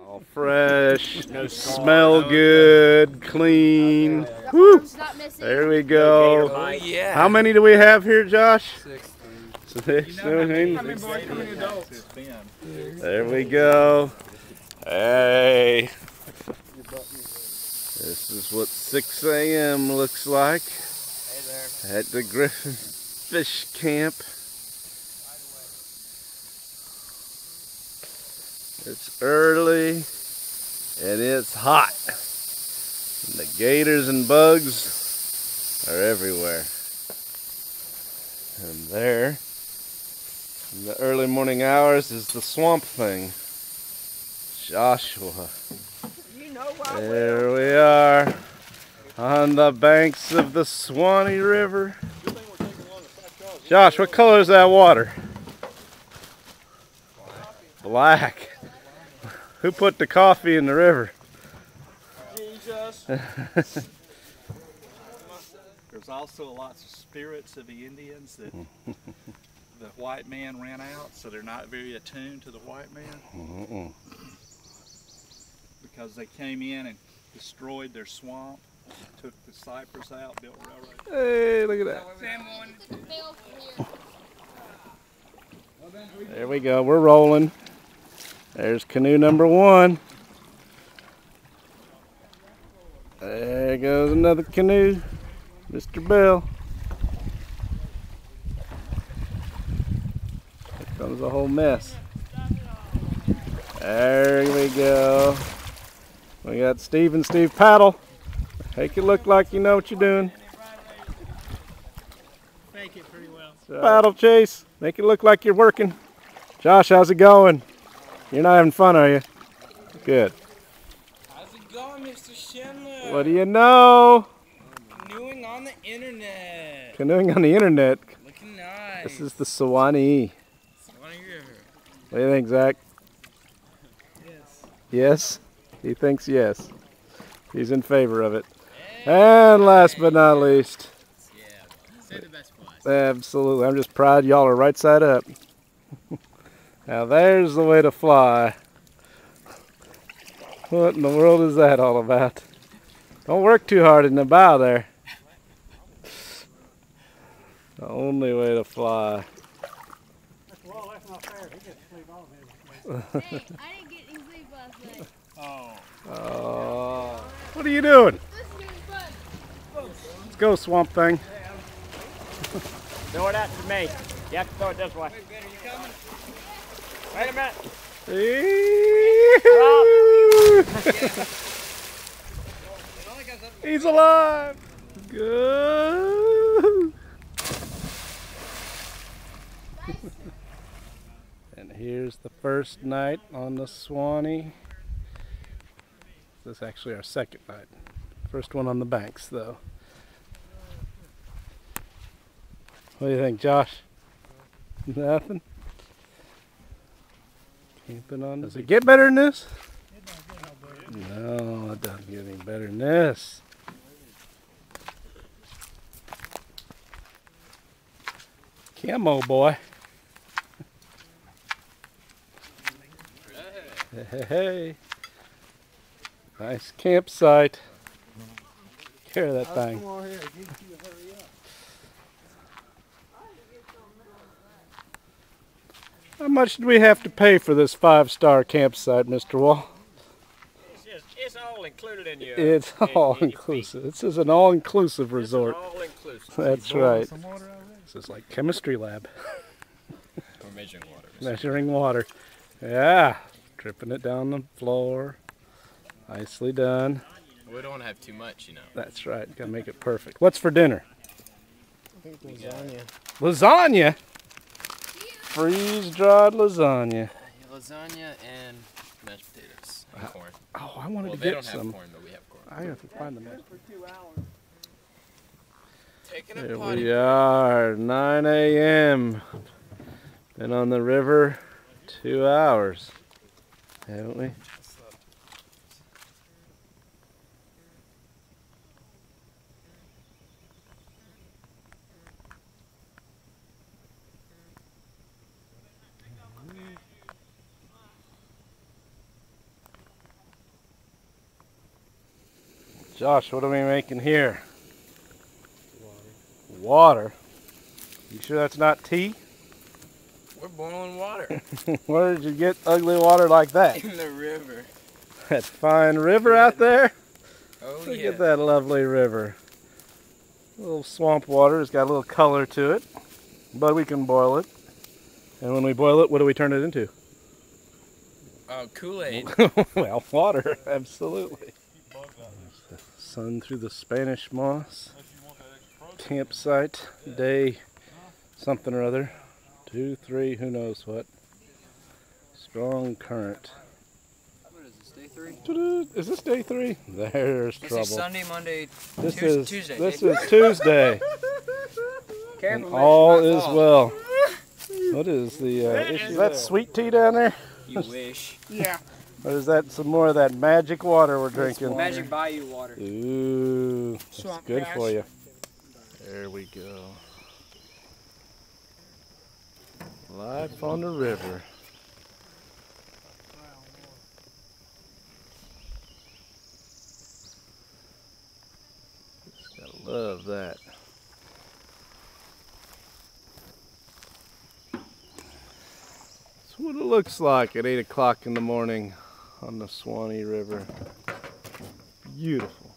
All fresh, smell good, clean. Woo! There we go. Oh, yeah. How many do we have here, Josh? 6. Six. How many boys, how many adults? There we go. Hey. This is what 6 a.m. looks like at the Griffin Fish Camp. It's early and it's hot. And the gators and bugs are everywhere. And there, in the early morning hours, is the swamp thing. Joshua. There we are on the banks of the Suwannee River. Josh, what color is that water? Black. Who put the coffee in the river? Jesus. There's also lots of spirits of the Indians that the white man ran out, so they're not very attuned to the white man. Because they came in and destroyed their swamp, took the cypress out, built railroad. Hey, look at that. There we go, we're rolling. There's canoe number 1. There goes another canoe, Mr. Bell. Here comes a whole mess. There we go. We got Steve and Steve paddle. Make it look like you know what you're doing. Make it pretty well. Paddle chase. Make it look like you're working. Josh, how's it going? You're not having fun, are you? Good. How's it going, Mr. Schindler? What do you know? Canoeing on the internet. Canoeing on the internet. Looking nice. This is the Suwannee. Suwannee River. What do you think, Zach? Yes. Yes? He thinks yes. He's in favor of it. And last but not least. Yeah. Say the best price. Absolutely. I'm just proud y'all are right side up. Now there's the way to fly. What in the world is that all about? Don't work too hard in the bow there. The only way to fly. Well, that's not fair. He gets to sleep all of Hey, I didn't get any sleep last night. Oh. What are you doing? This is gonna be fun. Let's go, Swamp Thing. Throw it out to me. You have to throw it this way. Wait a minute. He's alive. Good. And here's the first night on the Suwannee. This is actually our second night. First one on the banks, though. What do you think, Josh? Nothing? Camping on. Does it get better than this? No, it doesn't get any better than this. Camo boy. Hey, hey. Nice campsite. Care of that thing. How much did we have to pay for this 5-star campsite, Mr. Wall? It's all included in your. It's all inclusive. This is an all-inclusive resort. It's all inclusive. That's right. This is like chemistry lab. We're measuring water. Measuring water. Yeah. Dripping it down the floor. Nicely done. We don't want to have too much, you know. That's right. Gotta make it perfect. What's for dinner? I think lasagna. Lasagna? Freeze-dried lasagna. Yeah, lasagna and mashed potatoes and corn. Oh, I wanted Well, to they get don't some. have corn, but we have corn. I have to find them. Taking a There potty we are, 9 a.m. Been on the river 2 hours, haven't we? Josh, what are we making here? Water. You sure that's not tea? We're boiling water Where did you get ugly water like that? in the river. That fine river out there? Oh Look yeah. at that lovely river. A little swamp water. It's got a little color to it, but we can boil it. And when we boil it, what do we turn it into? Kool-Aid. Well, water, absolutely. Sun through the Spanish moss. Campsite, day something or other. 2, 3, who knows what. Strong current. What is this, day 3? Is this day 3? There's This trouble. is Sunday, Monday, This is Tuesday. This is Tuesday. And Careful, all man, is well. What is the is that sweet tea down there? You wish. Yeah. Or is that some more of that magic water we're drinking? Magic Bayou water. Ooh, that's Swamp good gas. for you. There we go. Life on the river. Just gotta love that. That's what it looks like at 8 o'clock in the morning on the Suwannee River. Beautiful.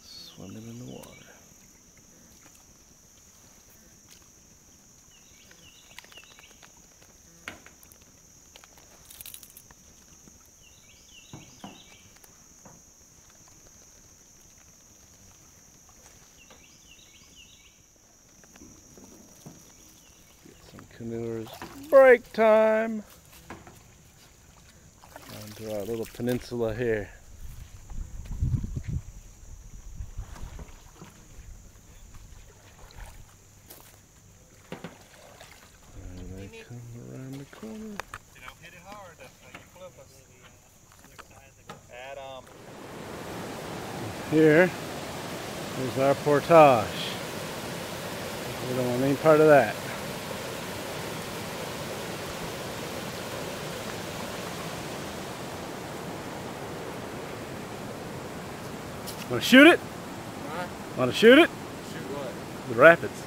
Swimming in the water. Get some canoers. Break time! Onto our little peninsula here. Come around the corner. You don't hit it hard, that's how you flip us. Adam. Here is our portage. We don't want any part of that. Want to shoot it? Huh? Want to shoot it? Shoot what? The rapids.